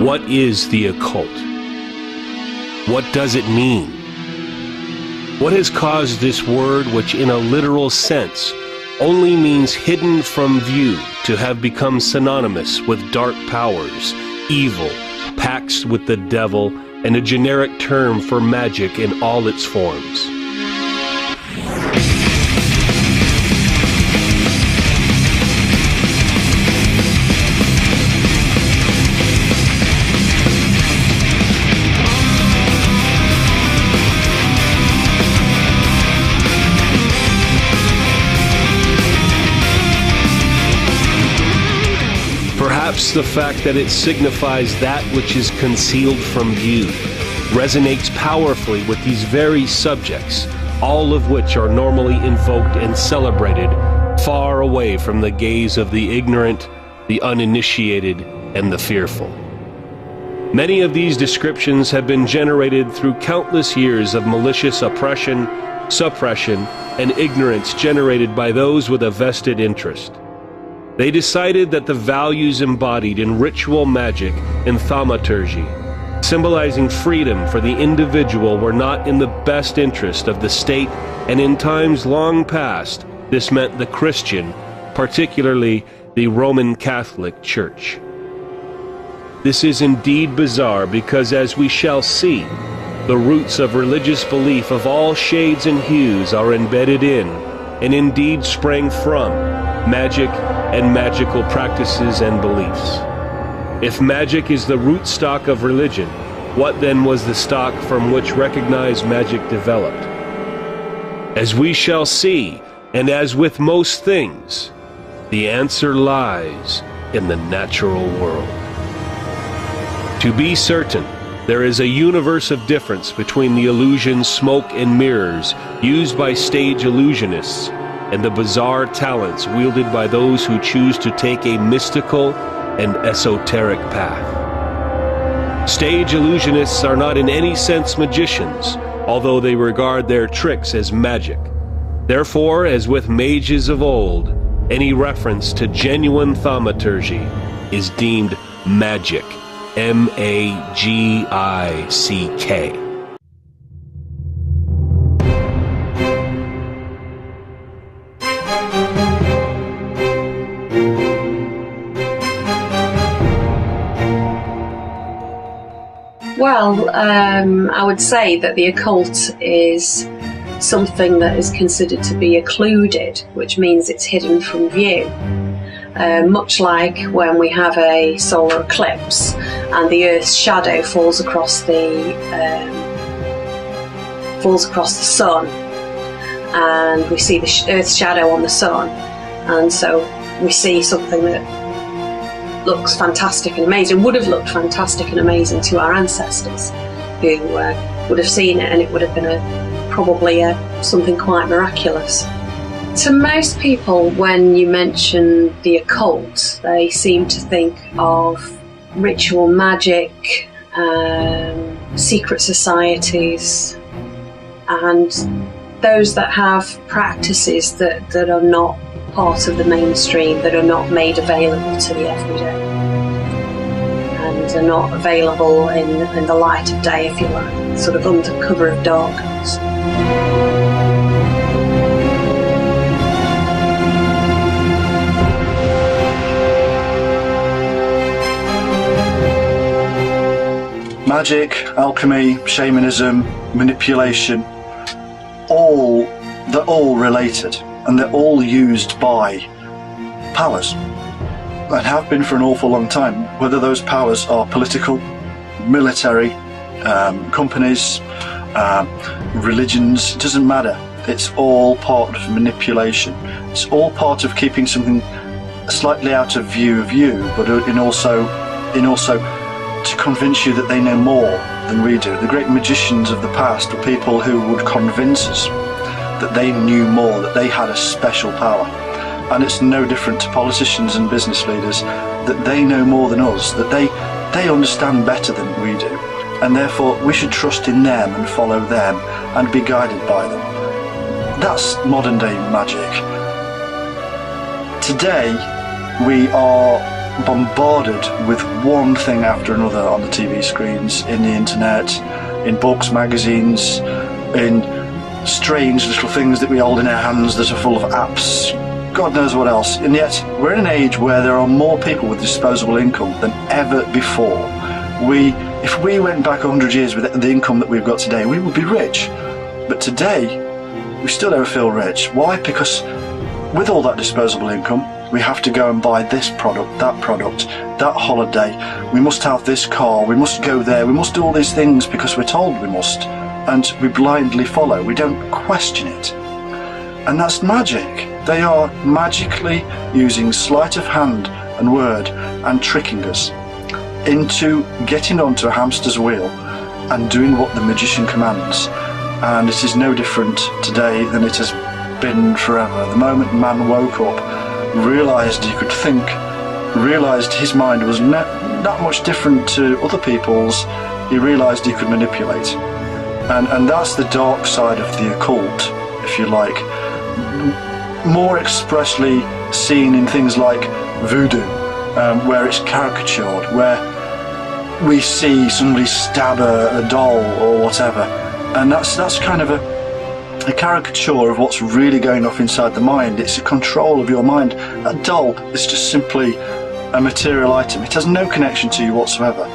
What is the occult? What does it mean? What has caused this word, which in a literal sense only means hidden from view, to have become synonymous with dark powers, evil, pacts with the devil, and a generic term for magic in all its forms? Perhaps the fact that it signifies that which is concealed from view resonates powerfully with these very subjects, all of which are normally invoked and celebrated far away from the gaze of the ignorant, the uninitiated, and the fearful. Many of these descriptions have been generated through countless years of malicious oppression, suppression, and ignorance generated by those with a vested interest. They decided that the values embodied in ritual magic and thaumaturgy, symbolizing freedom for the individual, were not in the best interest of the state, and in times long past, this meant the Christian, particularly the Roman Catholic Church. This is indeed bizarre because, as we shall see, the roots of religious belief of all shades and hues are embedded in, and indeed sprang from, magic and magical practices and beliefs. If magic is the rootstock of religion, what then was the stock from which recognized magic developed? As we shall see, and as with most things, the answer lies in the natural world. To be certain, there is a universe of difference between the illusion smoke and mirrors used by stage illusionists and the bizarre talents wielded by those who choose to take a mystical and esoteric path. Stage illusionists are not in any sense magicians, although they regard their tricks as magic. Therefore, as with mages of old, any reference to genuine thaumaturgy is deemed magic, M-A-G-I-C-K. Well, I would say that the occult is something that is considered to be occluded, which means it's hidden from view. Much like when we have a solar eclipse and the Earth's shadow falls across the sun, and we see the Earth's shadow on the sun, and so we see something that looks fantastic and amazing, would have looked fantastic and amazing to our ancestors, who would have seen it, and it would have been probably something quite miraculous. To most people, when you mention the occult, they seem to think of ritual magic, secret societies, and those that have practices that are not part of the mainstream, that are not made available to the everyday, and are not available in the light of day, if you like, sort of under cover of darkness. Magic, alchemy, shamanism, manipulation, they're all related, and they're all used by powers, and have been for an awful long time, whether those powers are political, military, companies, religions, it doesn't matter. It's all part of manipulation. It's all part of keeping something slightly out of view of you, but in also to convince you that they know more than we do. The great magicians of the past were people who would convince us that they knew more, that they had a special power. And it's no different to politicians and business leaders, that they know more than us, that they understand better than we do. And therefore we should trust in them and follow them and be guided by them. That's modern day magic. Today we are bombarded with one thing after another on the TV screens, in the internet, in books, magazines, in strange little things that we hold in our hands that are full of apps, God knows what else. And yet we're in an age where there are more people with disposable income than ever before. If we went back 100 years with the income that we've got today, we would be rich. But today, we still don't feel rich. Why? Because with all that disposable income, we have to go and buy this product, that holiday. We must have this car, we must go there, we must do all these things because we're told we must. And we blindly follow, we don't question it. And that's magic. They are magically using sleight of hand and word and tricking us into getting onto a hamster's wheel and doing what the magician commands. And it is no different today than it has been forever. The moment man woke up, realised he could think, realised his mind was not much different to other people's, he realised he could manipulate. And that's the dark side of the occult, if you like, more expressly seen in things like voodoo, where it's caricatured, where we see somebody stab a doll or whatever, and that's kind of a caricature of what's really going off inside the mind. It's a control of your mind. That doll is just simply a material item. It has no connection to you whatsoever,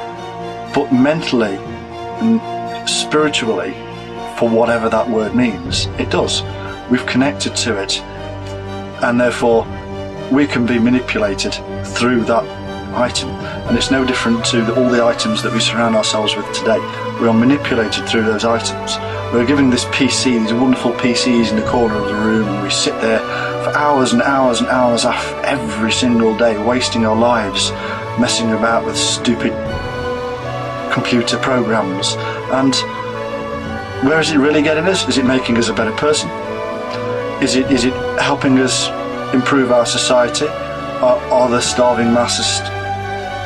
but mentally and spiritually, for whatever that word means, it does. We've connected to it, and therefore we can be manipulated through that item. And it's no different to all the items that we surround ourselves with today. We are manipulated through those items. We're given this PC, these wonderful PCs in the corner of the room, and we sit there for hours and hours and hours every single day, wasting our lives messing about with stupid computer programs. And where is it really getting us? Is it making us a better person? Is it helping us improve our society? Are the starving masses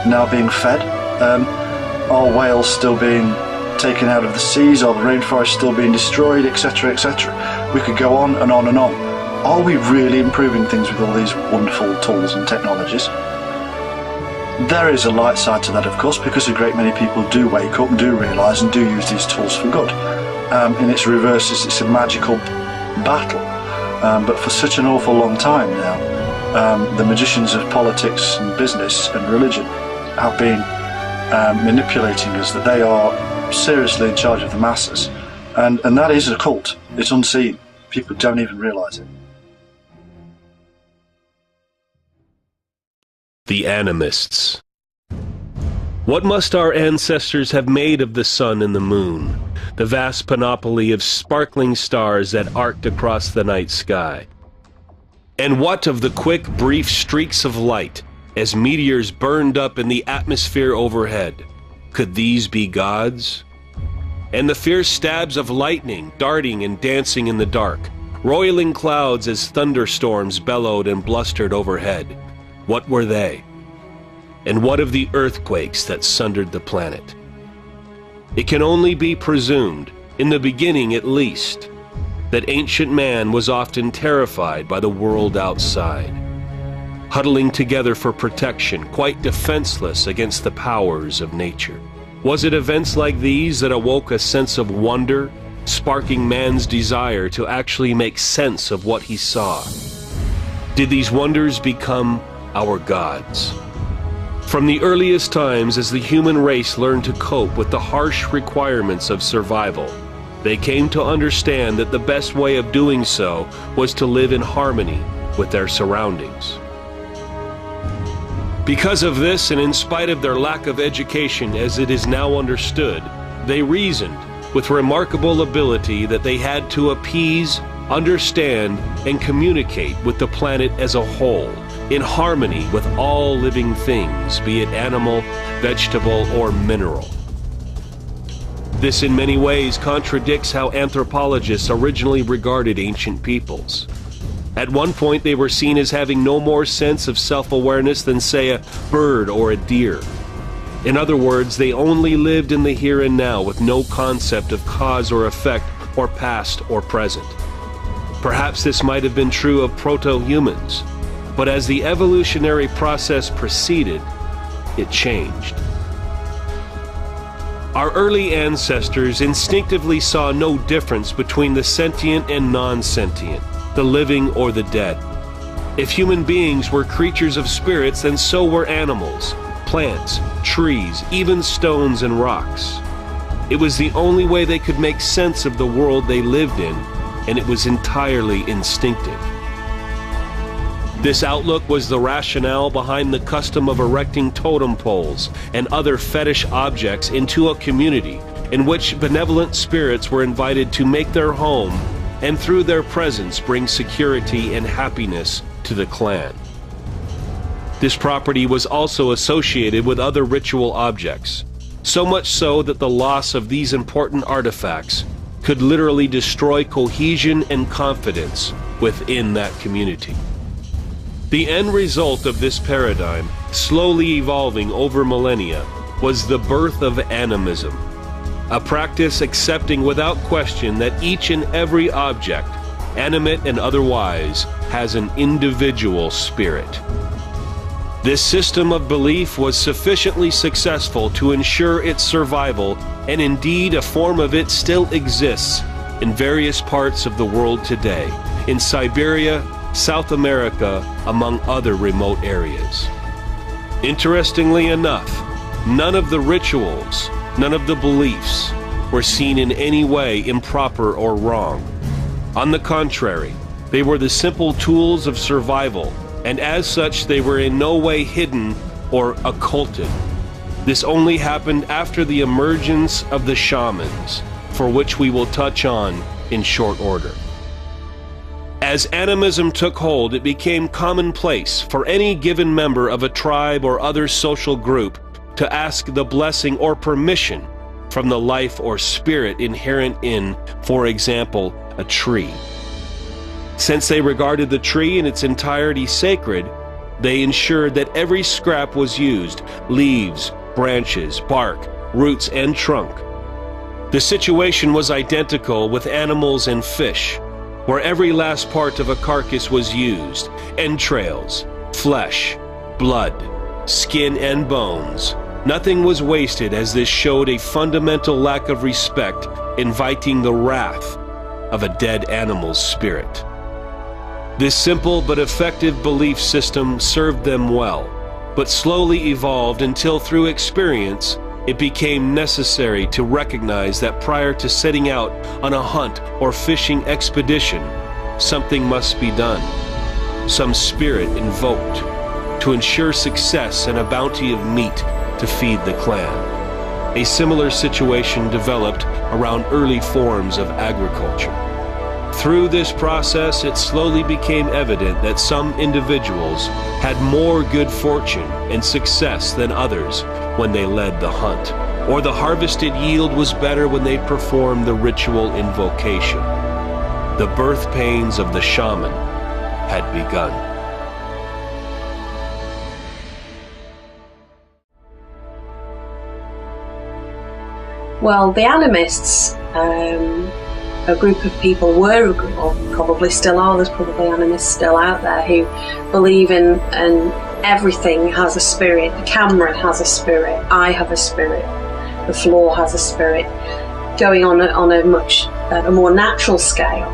now being fed? Are whales still being taken out of the seas? Are the rainforests still being destroyed, etc., etc.? We could go on and on and on. Are we really improving things with all these wonderful tools and technologies? There is a light side to that, of course, because a great many people do wake up and do realise and do use these tools for good. In its reverse, it's a magical battle. But for such an awful long time now, the magicians of politics and business and religion have been manipulating us, that they are seriously in charge of the masses. And that is a cult. It's unseen. People don't even realise it. The animists. What must our ancestors have made of the sun and the moon, the vast panoply of sparkling stars that arced across the night sky? And what of the quick, brief streaks of light as meteors burned up in the atmosphere overhead? Could these be gods? And the fierce stabs of lightning darting and dancing in the dark, roiling clouds as thunderstorms bellowed and blustered overhead, what were they? And what of the earthquakes that sundered the planet? It can only be presumed, in the beginning at least, that ancient man was often terrified by the world outside, huddling together for protection, quite defenseless against the powers of nature. Was it events like these that awoke a sense of wonder, sparking man's desire to actually make sense of what he saw? Did these wonders become our gods? From the earliest times, as the human race learned to cope with the harsh requirements of survival, they came to understand that the best way of doing so was to live in harmony with their surroundings. Because of this, and in spite of their lack of education as it is now understood, they reasoned with remarkable ability that they had to appease, understand, and communicate with the planet as a whole, in harmony with all living things, be it animal, vegetable, or mineral. This in many ways contradicts how anthropologists originally regarded ancient peoples. At one point they were seen as having no more sense of self-awareness than, say, a bird or a deer. In other words, they only lived in the here and now with no concept of cause or effect, or past or present. Perhaps this might have been true of proto-humans, But as the evolutionary process proceeded, it changed. Our early ancestors instinctively saw no difference between the sentient and non-sentient, the living or the dead. If human beings were creatures of spirits, then so were animals, plants, trees, even stones and rocks. It was the only way they could make sense of the world they lived in, and it was entirely instinctive. This outlook was the rationale behind the custom of erecting totem poles and other fetish objects into a community in which benevolent spirits were invited to make their home and through their presence bring security and happiness to the clan. This property was also associated with other ritual objects, so much so that the loss of these important artifacts could literally destroy cohesion and confidence within that community. The end result of this paradigm, slowly evolving over millennia, was the birth of animism, a practice accepting without question that each and every object, animate and otherwise, has an individual spirit. This system of belief was sufficiently successful to ensure its survival, and indeed a form of it still exists in various parts of the world today, in Siberia, South America, among other remote areas. Interestingly enough, none of the rituals, none of the beliefs were seen in any way improper or wrong. On the contrary, they were the simple tools of survival, and as such they were in no way hidden or occulted. This only happened after the emergence of the shamans, for which we will touch on in short order. As animism took hold, it became commonplace for any given member of a tribe or other social group to ask the blessing or permission from the life or spirit inherent in, for example, a tree. Since they regarded the tree in its entirety sacred, they ensured that every scrap was used, leaves, branches, bark, roots, and trunk. The situation was identical with animals and fish, where every last part of a carcass was used, entrails, flesh, blood, skin, and bones. Nothing was wasted, as this showed a fundamental lack of respect, inviting the wrath of a dead animal's spirit. This simple but effective belief system served them well, but slowly evolved until through experience it became necessary to recognize that prior to setting out on a hunt or fishing expedition, something must be done, some spirit invoked, to ensure success and a bounty of meat to feed the clan. A similar situation developed around early forms of agriculture. Through this process, it slowly became evident that some individuals had more good fortune and success than others when they led the hunt, or the harvested yield was better when they performed the ritual invocation. The birth pains of the shaman had begun. Well, the animists, a group of people or probably still are, there's probably animists still out there who believe in everything has a spirit. The camera has a spirit, I have a spirit, the floor has a spirit. Going on a more natural scale,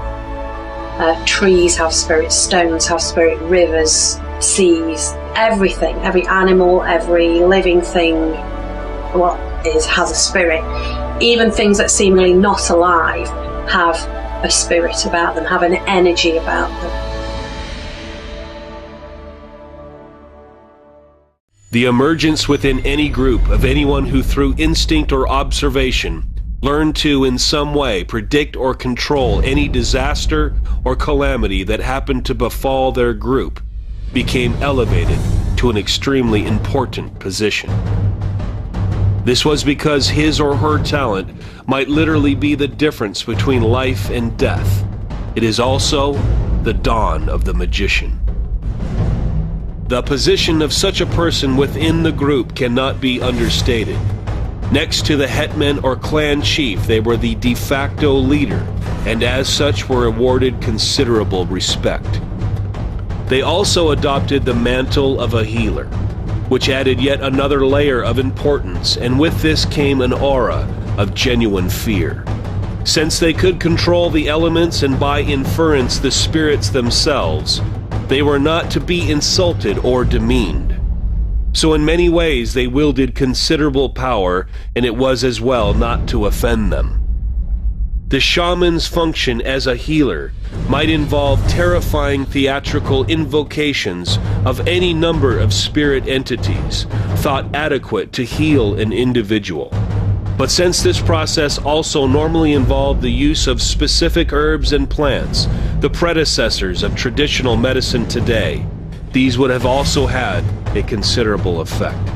trees have spirits, stones have spirit, rivers, seas, everything, every animal, every living thing has a spirit. Even things that seemingly not alive have a spirit about them, have an energy about them. The emergence within any group of anyone who through instinct or observation learned to in some way predict or control any disaster or calamity that happened to befall their group became elevated to an extremely important position. This was because his or her talent might literally be the difference between life and death. It is also the dawn of the magician. The position of such a person within the group cannot be understated. Next to the hetman or clan chief, they were the de facto leader, and as such were awarded considerable respect. They also adopted the mantle of a healer, which added yet another layer of importance, and with this came an aura of genuine fear. Since they could control the elements and by inference the spirits themselves, they were not to be insulted or demeaned. So in many ways they wielded considerable power, and it was as well not to offend them. The shaman's function as a healer might involve terrifying theatrical invocations of any number of spirit entities thought adequate to heal an individual. But since this process also normally involved the use of specific herbs and plants, the predecessors of traditional medicine today, these would have also had a considerable effect.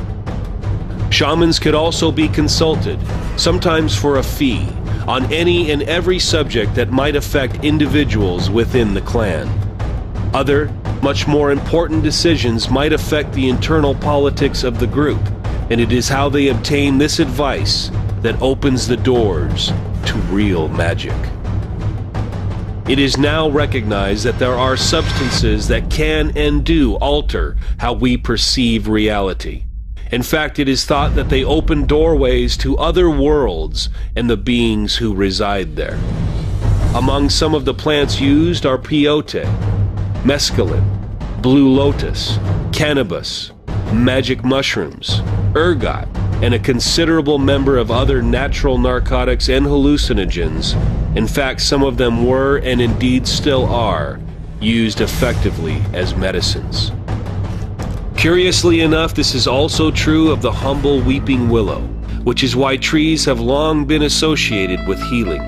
Shamans could also be consulted, sometimes for a fee, on any and every subject that might affect individuals within the clan. Other, much more important decisions might affect the internal politics of the group, and it is how they obtain this advice that opens the doors to real magic. It is now recognized that there are substances that can and do alter how we perceive reality. In fact, it is thought that they open doorways to other worlds and the beings who reside there. Among some of the plants used are peyote, mescaline, blue lotus, cannabis, magic mushrooms, ergot, and a considerable number of other natural narcotics and hallucinogens. In fact, some of them were, and indeed still are, used effectively as medicines. Curiously enough, this is also true of the humble weeping willow, which is why trees have long been associated with healing.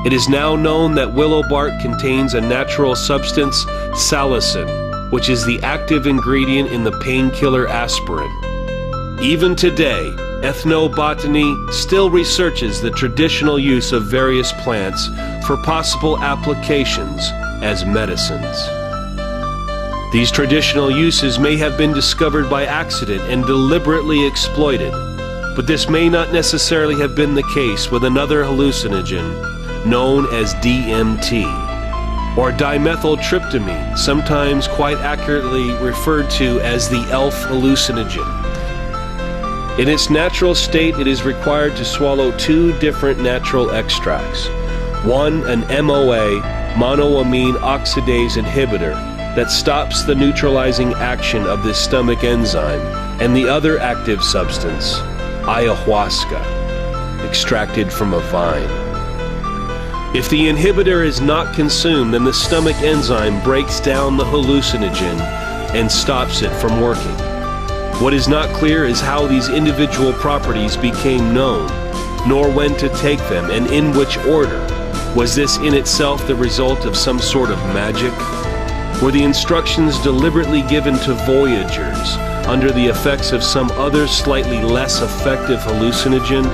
It is now known that willow bark contains a natural substance, salicin, which is the active ingredient in the painkiller aspirin. Even today, ethnobotany still researches the traditional use of various plants for possible applications as medicines. These traditional uses may have been discovered by accident and deliberately exploited, but this may not necessarily have been the case with another hallucinogen known as DMT, or dimethyltryptamine, sometimes quite accurately referred to as the elf hallucinogen. In its natural state, it is required to swallow 2 different natural extracts. One, an MOA, monoamine oxidase inhibitor, that stops the neutralizing action of this stomach enzyme, and the other active substance, ayahuasca, extracted from a vine. If the inhibitor is not consumed, then the stomach enzyme breaks down the hallucinogen and stops it from working. What is not clear is how these individual properties became known, nor when to take them, and in which order. Was this in itself the result of some sort of magic? Were the instructions deliberately given to voyagers under the effects of some other slightly less effective hallucinogen?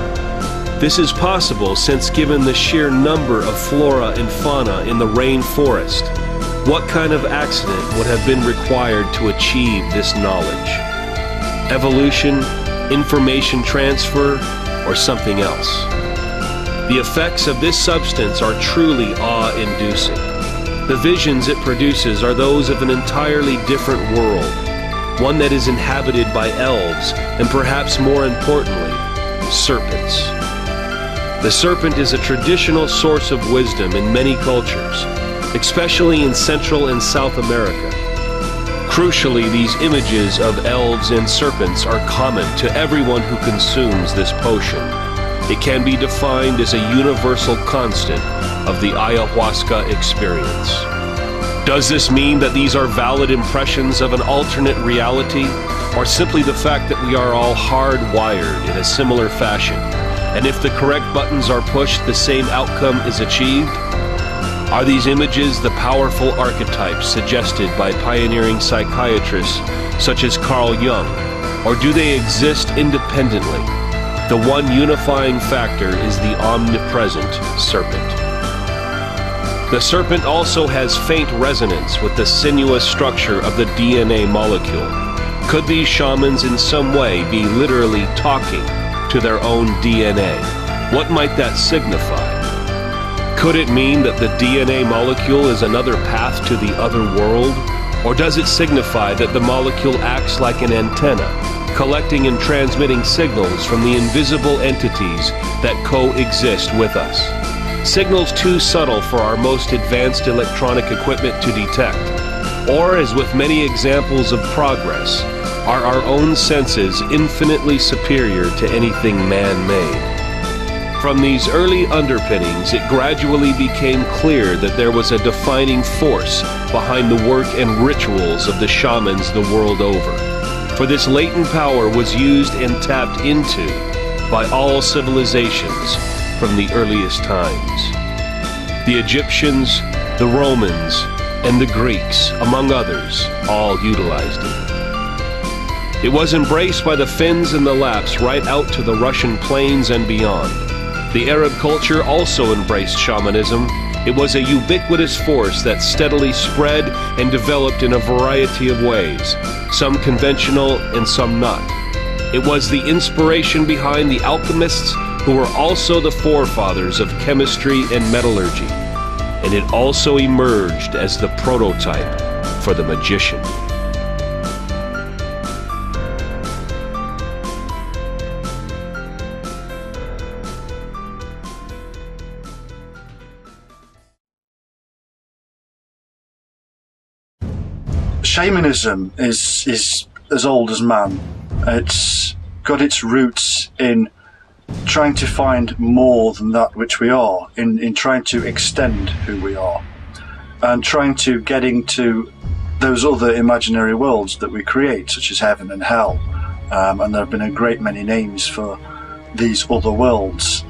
This is possible since, given the sheer number of flora and fauna in the rainforest, what kind of accident would have been required to achieve this knowledge? Evolution, information transfer, or something else? The effects of this substance are truly awe-inducing. The visions it produces are those of an entirely different world, one that is inhabited by elves, and perhaps more importantly, serpents. The serpent is a traditional source of wisdom in many cultures, especially in Central and South America. Crucially, these images of elves and serpents are common to everyone who consumes this potion. It can be defined as a universal constant of the ayahuasca experience. Does this mean that these are valid impressions of an alternate reality, or simply the fact that we are all hardwired in a similar fashion, and if the correct buttons are pushed, the same outcome is achieved? Are these images the powerful archetypes suggested by pioneering psychiatrists such as Carl Jung, or do they exist independently? The one unifying factor is the omnipresent serpent. The serpent also has faint resonance with the sinuous structure of the DNA molecule. Could these shamans in some way be literally talking to their own DNA? What might that signify? Could it mean that the DNA molecule is another path to the other world, Or does it signify that the molecule acts like an antenna, collecting and transmitting signals from the invisible entities that coexist with us? Signals too subtle for our most advanced electronic equipment to detect? Or, as with many examples of progress, are our own senses infinitely superior to anything man-made? From these early underpinnings, it gradually became clear that there was a defining force behind the work and rituals of the shamans the world over. For this latent power was used and tapped into by all civilizations from the earliest times. The Egyptians, the Romans, and the Greeks, among others, all utilized it. It was embraced by the Finns and the Lapps right out to the Russian plains and beyond. The Arab culture also embraced shamanism. It was a ubiquitous force that steadily spread and developed in a variety of ways, some conventional and some not. It was the inspiration behind the alchemists, who were also the forefathers of chemistry and metallurgy. And it also emerged as the prototype for the magician. Shamanism is as old as man. It's got its roots in trying to find more than that which we are, in trying to extend who we are, and trying to get into those other imaginary worlds that we create, such as heaven and hell. And there have been a great many names for these other worlds.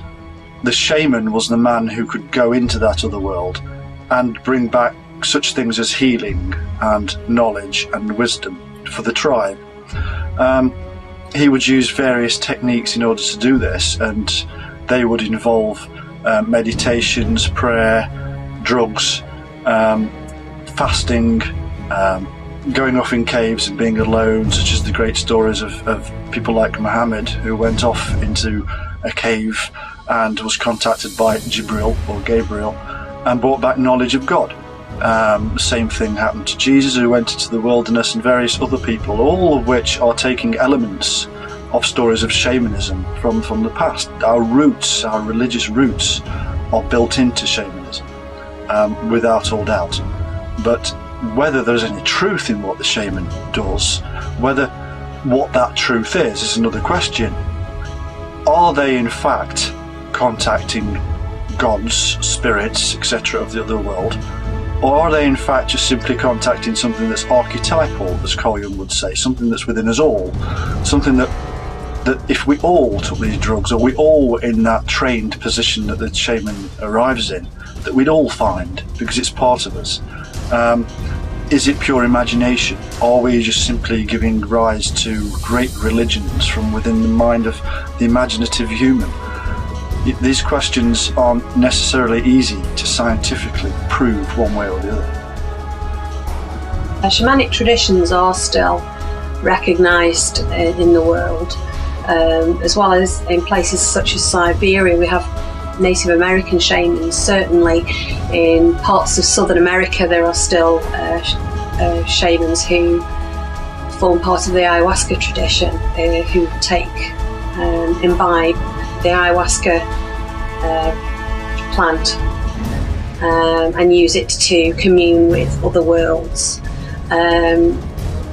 The shaman was the man who could go into that other world and bring back such things as healing and knowledge and wisdom for the tribe. He would use various techniques in order to do this, and they would involve meditations, prayer, drugs, fasting, going off in caves and being alone, such as the great stories of people like Muhammad, who went off into a cave and was contacted by Jibril or Gabriel and brought back knowledge of God. The same thing happened to Jesus, who went into the wilderness, and various other people, all of which are taking elements of stories of shamanism from the past. Our roots, our religious roots, are built into shamanism, without all doubt. But whether there's any truth in what the shaman does, whether what that truth is another question. Are they in fact contacting gods, spirits, etc. of the other world? Or are they in fact just simply contacting something that's archetypal, as Carl Jung would say, something that's within us all, something that if we all took these drugs, or we all were in that trained position that the shaman arrives in, that we'd all find, because it's part of us. Is it pure imagination? Are we just simply giving rise to great religions from within the mind of the imaginative human? These questions aren't necessarily easy to scientifically prove one way or the other. Shamanic traditions are still recognised in the world, as well as in places such as Siberia. We have Native American shamans. Certainly in parts of Southern America there are still shamans who form part of the ayahuasca tradition, who imbibe the ayahuasca plant and use it to commune with other worlds.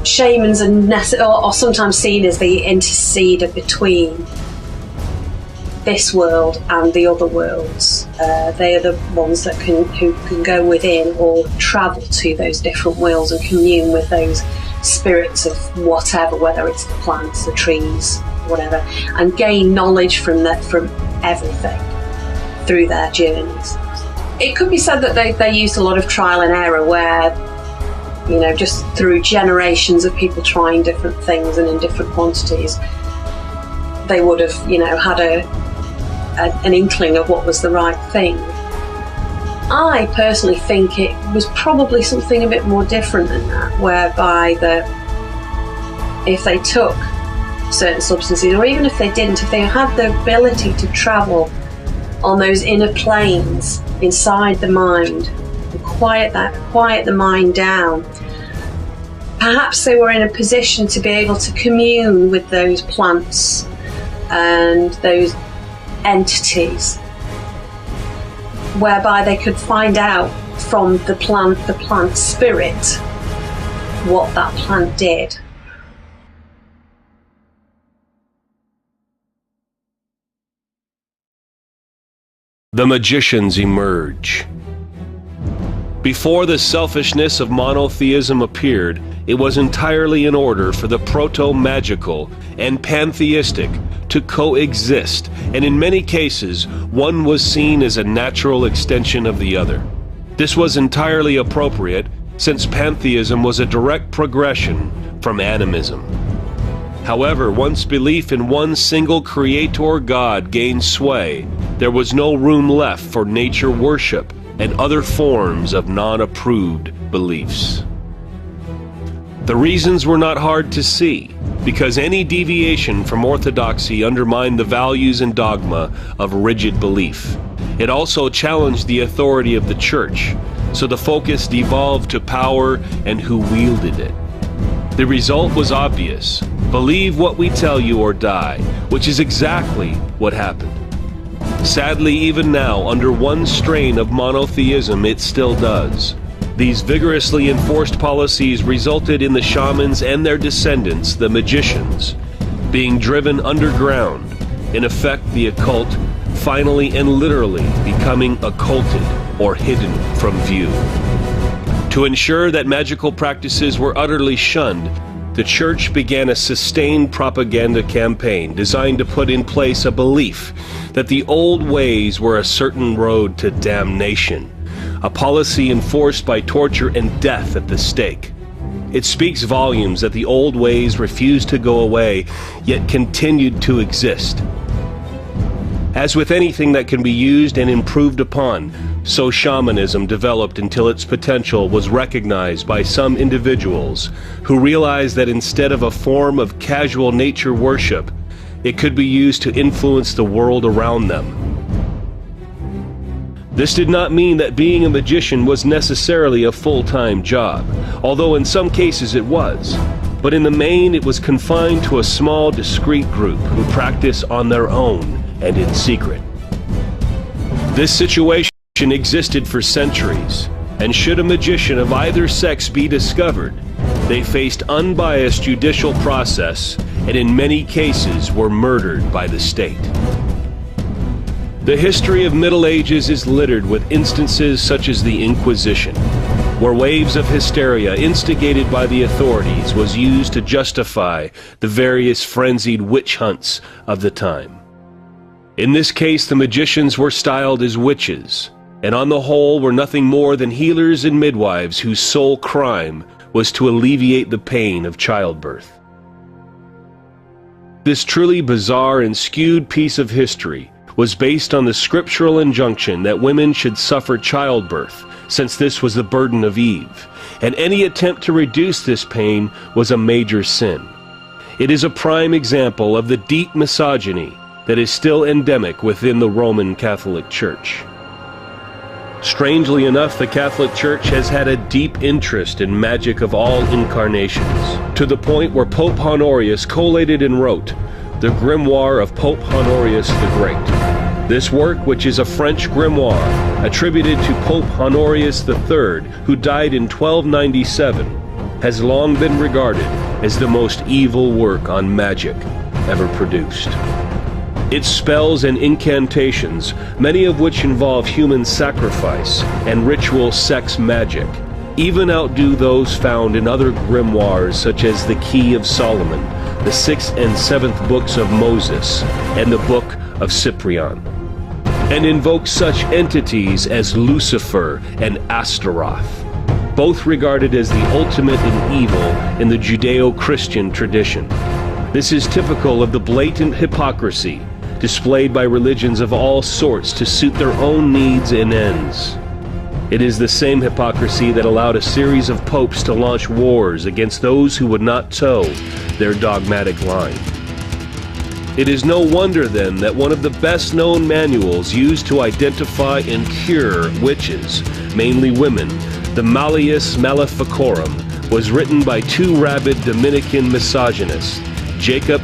Shamans are sometimes seen as the interceder between this world and the other worlds. They are the ones that who can go within or travel to those different worlds and commune with those spirits of whatever, whether it's the plants, the trees, whatever, and gain knowledge from everything through their journeys. It could be said that they used a lot of trial and error, where just through generations of people trying different things and in different quantities, they would have had an inkling of what was the right thing. I personally think it was probably something a bit more different than that, whereby if they took certain substances, or even if they didn't, if they had the ability to travel on those inner planes inside the mind and quiet the mind down, perhaps they were in a position to be able to commune with those plants and those entities, whereby they could find out from the plant spirit, what that plant did. The magicians emerge. Before the selfishness of monotheism appeared, it was entirely in order for the proto-magical and pantheistic to coexist, and in many cases, one was seen as a natural extension of the other. This was entirely appropriate, since pantheism was a direct progression from animism. However, once belief in one single creator God gained sway, there was no room left for nature worship and other forms of non-approved beliefs. The reasons were not hard to see, because any deviation from orthodoxy undermined the values and dogma of rigid belief. It also challenged the authority of the church, so the focus devolved to power and who wielded it. The result was obvious: believe what we tell you or die, which is exactly what happened. Sadly, even now, under one strain of monotheism, it still does. These vigorously enforced policies resulted in the shamans and their descendants, the magicians, being driven underground, in effect the occult, finally and literally becoming occulted or hidden from view. To ensure that magical practices were utterly shunned, the church began a sustained propaganda campaign designed to put in place a belief that the old ways were a certain road to damnation, a policy enforced by torture and death at the stake. It speaks volumes that the old ways refused to go away, yet continued to exist. As with anything that can be used and improved upon, so shamanism developed until its potential was recognized by some individuals who realized that instead of a form of casual nature worship, it could be used to influence the world around them. This did not mean that being a magician was necessarily a full-time job, although in some cases it was. But in the main, it was confined to a small, discreet group who practice on their own and in secret. This situation existed for centuries, and should a magician of either sex be discovered, they faced unbiased judicial process and in many cases were murdered by the state. The history of Middle Ages is littered with instances such as the Inquisition, where waves of hysteria instigated by the authorities was used to justify the various frenzied witch hunts of the time. In this case, the magicians were styled as witches, and on the whole were nothing more than healers and midwives whose sole crime was to alleviate the pain of childbirth. This truly bizarre and skewed piece of history was based on the scriptural injunction that women should suffer childbirth, since this was the burden of Eve, and any attempt to reduce this pain was a major sin. It is a prime example of the deep misogyny that is still endemic within the Roman Catholic Church. Strangely enough, the Catholic Church has had a deep interest in magic of all incarnations, to the point where Pope Honorius collated and wrote the Grimoire of Pope Honorius the Great. This work, which is a French grimoire attributed to Pope Honorius III, who died in 1297, has long been regarded as the most evil work on magic ever produced. Its spells and incantations, many of which involve human sacrifice and ritual sex magic, even outdo those found in other grimoires such as the Key of Solomon, the 6th and 7th books of Moses, and the Book of Cyprian, and invoke such entities as Lucifer and Astaroth, both regarded as the ultimate in evil in the Judeo-Christian tradition. This is typical of the blatant hypocrisy displayed by religions of all sorts to suit their own needs and ends. It is the same hypocrisy that allowed a series of popes to launch wars against those who would not toe their dogmatic line. It is no wonder then that one of the best known manuals used to identify and cure witches, mainly women, the Malleus Maleficorum, was written by two rabid Dominican misogynists, Jacob